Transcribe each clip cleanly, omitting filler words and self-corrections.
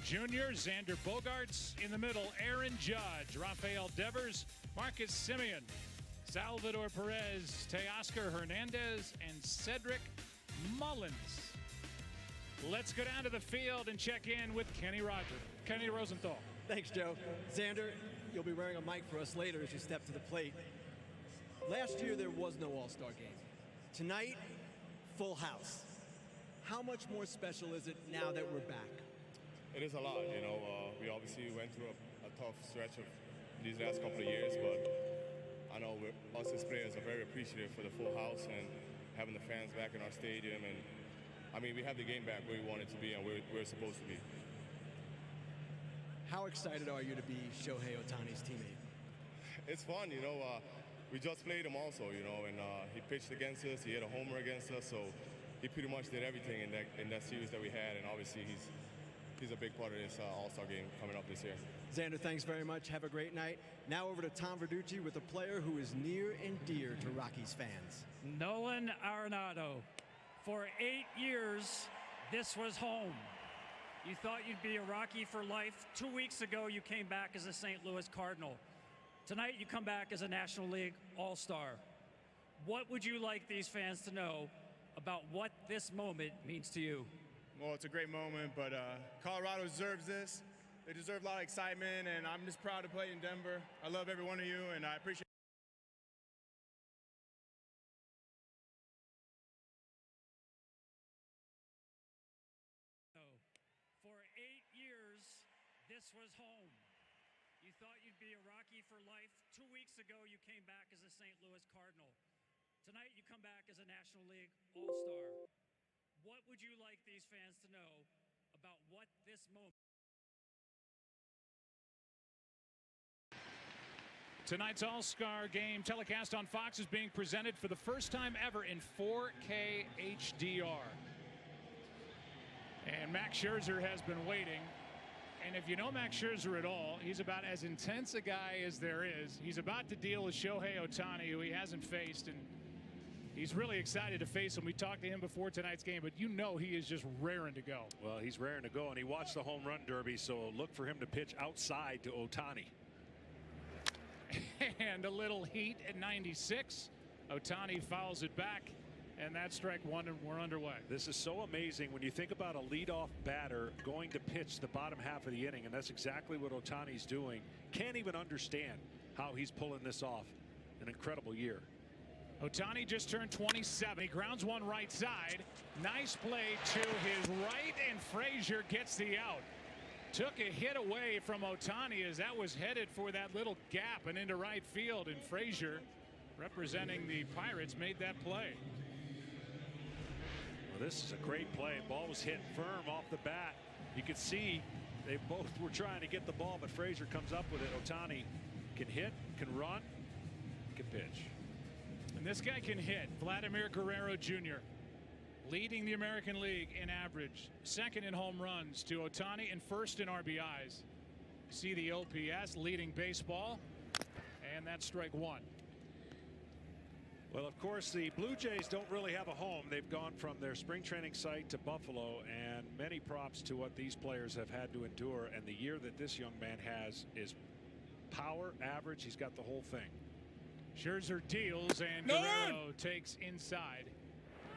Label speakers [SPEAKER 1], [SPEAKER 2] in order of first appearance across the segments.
[SPEAKER 1] Jr., Xander Bogaerts. In the middle, Aaron Judge, Rafael Devers, Marcus Semien, Salvador Perez, Teoscar Hernandez, and Cedric Mullins. Let's go down to the field and check in with Kenny Rosenthal.
[SPEAKER 2] Thanks, Joe. Xander, you'll be wearing a mic for us later as you step to the plate. Last year, there was no All-Star game. Tonight, full house. How much more special is it now that we're back?
[SPEAKER 3] It is a lot, you know. We obviously went through a tough stretch of these last couple of years, but I know us as players are very appreciative for the full house and having the fans back in our stadium. And I mean, we have the game back where we want it to be and where we're supposed to be.
[SPEAKER 2] How excited are you to be Shohei Ohtani's teammate?
[SPEAKER 3] It's fun, you know. We just played him also, you know, and he pitched against us. He hit a homer against us, so he pretty much did everything in that series that we had. And obviously, he's a big part of this All-Star game coming up this year.
[SPEAKER 2] Xander, thanks very much. Have a great night. Now over to Tom Verducci with a player who is near and dear to Rockies fans.
[SPEAKER 4] Nolan Arenado. For 8 years, this was home. You thought you'd be a Rocky for life. 2 weeks ago, you came back as a St. Louis Cardinal. Tonight, you come back as a National League All-Star. What would you like these fans to know about what this moment means to you?
[SPEAKER 5] Well, it's a great moment, but Colorado deserves this. They deserve a lot of excitement, and I'm just proud to play in Denver. I love every one of you, and I appreciate
[SPEAKER 4] For 8 years, this was home. You thought you'd be a Rocky for life. 2 weeks ago, you came back as a St. Louis Cardinal. Tonight, you come back as a National League All-Star. What would you like these fans to know about what this moment?
[SPEAKER 1] Tonight's All-Star game telecast on Fox is being presented for the first time ever in 4K HDR. And Max Scherzer has been waiting. And if you know Max Scherzer at all, he's about as intense a guy as there is. He's about to deal with Shohei Ohtani, who he hasn't faced, and he's really excited to face him. We talked to him before tonight's game, but you know he is just raring to go.
[SPEAKER 6] Well, he's raring to go, and he watched the home run derby, so look for him to pitch outside to Ohtani.
[SPEAKER 1] And a little heat at 96. Ohtani fouls it back, and that's strike one, and we're underway.
[SPEAKER 6] This is so amazing when you think about a leadoff batter going to pitch the bottom half of the inning, and that's exactly what Ohtani's doing. Can't even understand how he's pulling this off. An incredible year.
[SPEAKER 1] Ohtani just turned 27. He grounds one right side. Nice play to his right, and Frazier gets the out. Took a hit away from Ohtani as that was headed for that little gap and into right field, and Frazier, representing the Pirates, made that play.
[SPEAKER 6] Well, this is a great play. Ball was hit firm off the bat. You could see they both were trying to get the ball, but Frazier comes up with it. Ohtani can hit, can run, can pitch.
[SPEAKER 1] And this guy can hit. Vladimir Guerrero Jr. leading the American League in average, second in home runs to Ohtani, and first in RBIs. See the OPS leading baseball, and that's strike one.
[SPEAKER 6] Well, of course, the Blue Jays don't really have a home. They've gone from their spring training site to Buffalo, and many props to what these players have had to endure. And the year that this young man has is power, average. He's got the whole thing.
[SPEAKER 1] Scherzer deals, and Guerrero takes inside.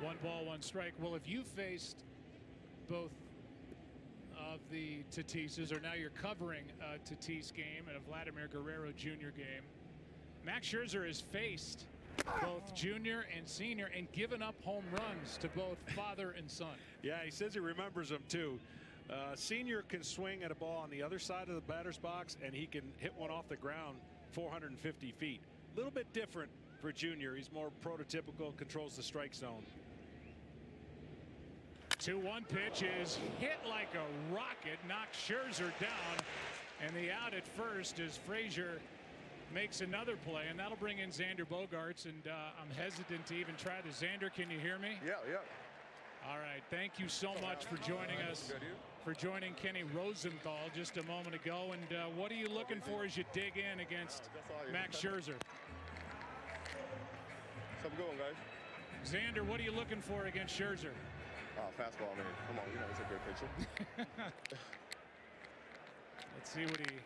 [SPEAKER 1] 1 ball, 1 strike. Well, if you faced both of the Tatises, or now you're covering a Tatis game and a Vladimir Guerrero Jr. game, Max Scherzer has faced both junior and senior and given up home runs to both father and son.
[SPEAKER 6] Yeah, he says he remembers them too. Senior can swing at a ball on the other side of the batter's box, and he can hit one off the ground 450 feet. A little bit different for junior. He's more prototypical, controls the strike zone.
[SPEAKER 1] 2-1 pitch is hit like a rocket, knocks Scherzer down, and the out at first as Frazier makes another play, and that'll bring in Xander Bogaerts, and I'm hesitant to even try to. Xander, can you hear me?
[SPEAKER 3] Yeah.
[SPEAKER 1] All right, thank you so much for joining us, for joining Kenny Rosenthal just a moment ago. And what are you looking for as you dig in against Max Scherzer?
[SPEAKER 3] Something going, guys.
[SPEAKER 1] Xander, what are you looking for against Scherzer?
[SPEAKER 3] Fastball, man. Come on, you know he's a good pitcher.
[SPEAKER 1] Let's see what he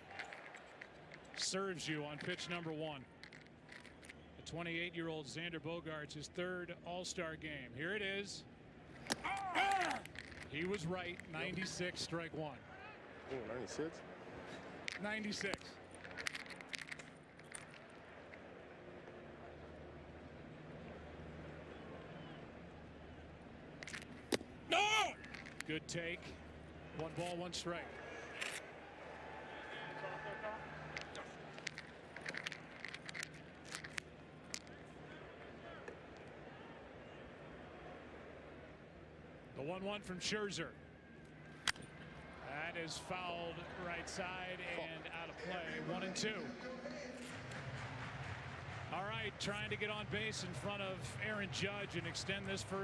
[SPEAKER 1] serves you on pitch number 1. The 28-year-old Xander Bogaerts, his 3rd All-Star game. Here it is. He was right. 96, strike 1.
[SPEAKER 7] Oh, 96?
[SPEAKER 1] 96.
[SPEAKER 7] No!
[SPEAKER 1] Good take. 1 ball, 1 strike. The 1-1 from Scherzer. That is fouled right side and out of play. 1-2. All right, trying to get on base in front of Aaron Judge and extend this first.